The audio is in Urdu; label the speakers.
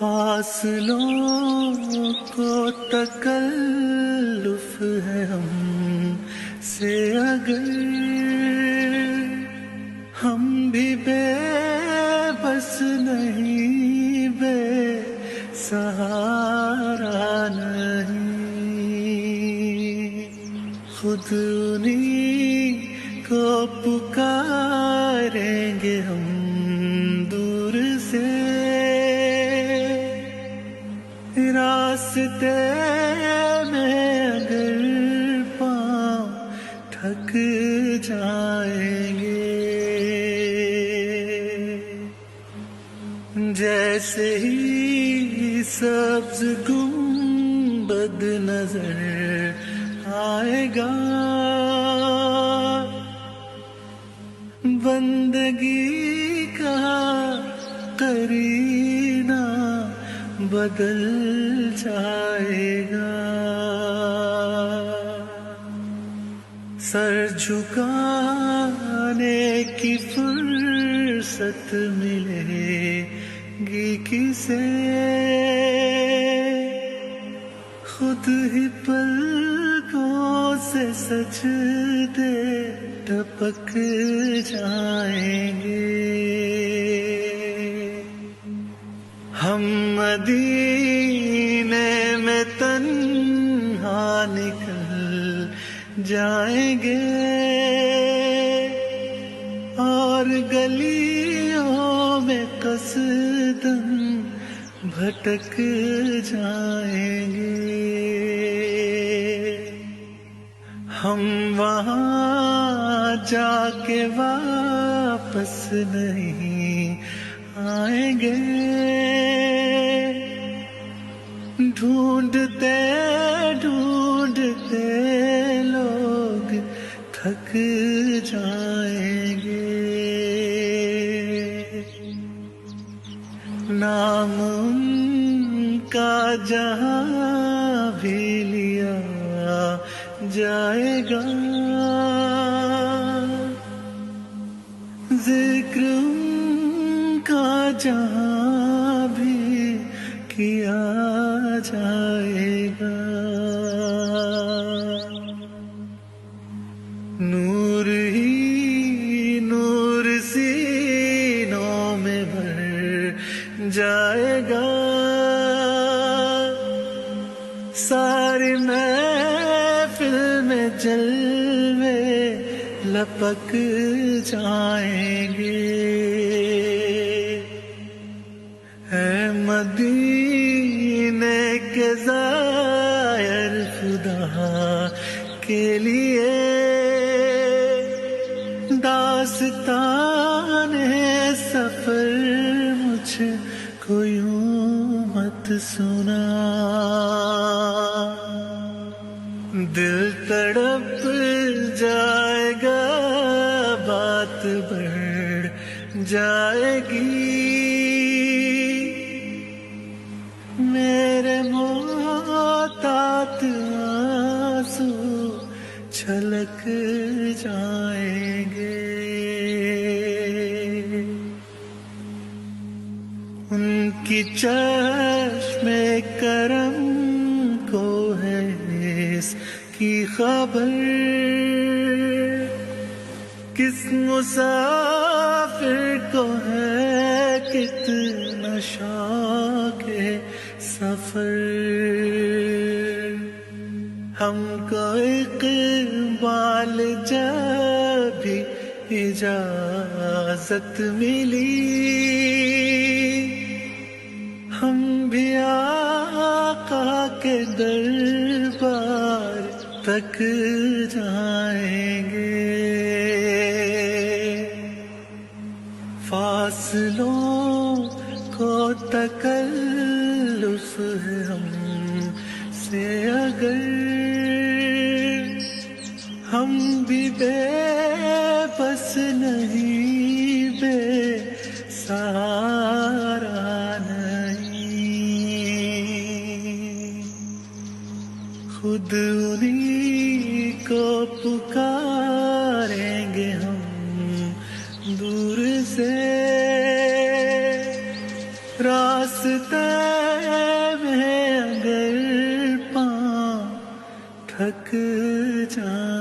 Speaker 1: فاصلوں کو تکلف ہے ہم سے اگر ہم بھی بے بس نہیں، بے سہارا نہیں، خود انہیں کو پکاریں گے ہم دور سے، راستے میں اگر پاؤں تھک جائیں گے، جیسے ہی سبز گنبد نظر آئے گا، بندگی کا قرینہ بدل جائے گا، سر جھکانے کی فرصت ملے گی کسے، خود ہی پلکوں سے سجدے ٹپک جائیں گے، ہم مدینے میں تنہا نکل جائیں گے، اور گلیوں میں قصداً بھٹک جائیں گے، ہم وہاں جا کے واپس نہیں آئیں گے، ڈھونڈتے ڈھونڈتے لوگ تھک جائیں گے، نام ان کا جہاں بھی لیا جائے گا، ذکر ان کا جہاں بھی کیا جائے گا، نور ہی نور سینوں میں بھر جائے گا، ساری محفل میں جلوے لپک جائیں گے، اے مدینے کے زائر خدا کے لیے داستان سفر مجھ کو یوں مت سنا، دل تڑپ جائے گا، بات بڑھ جائے گی، میرے محتاط آنسو چھلک جائیں گے، ان کی چشم کرم کو ہے اس کی خبر، کس مسافر کو ہے کتنا شوق ہے سفر، ہم کو اقبال جب بھی اجازت ملی، ہم بھی آقا کے دربار تک جائیں گے، فاصلوں کو تکلف ہے ہم سے اگر ہم بھی بے بس نہیں، بے سہارا نہیں، خود انہیں کو پکاریں گے ہم دور سے، راست راستے میں اگر پاؤں تھک جائیں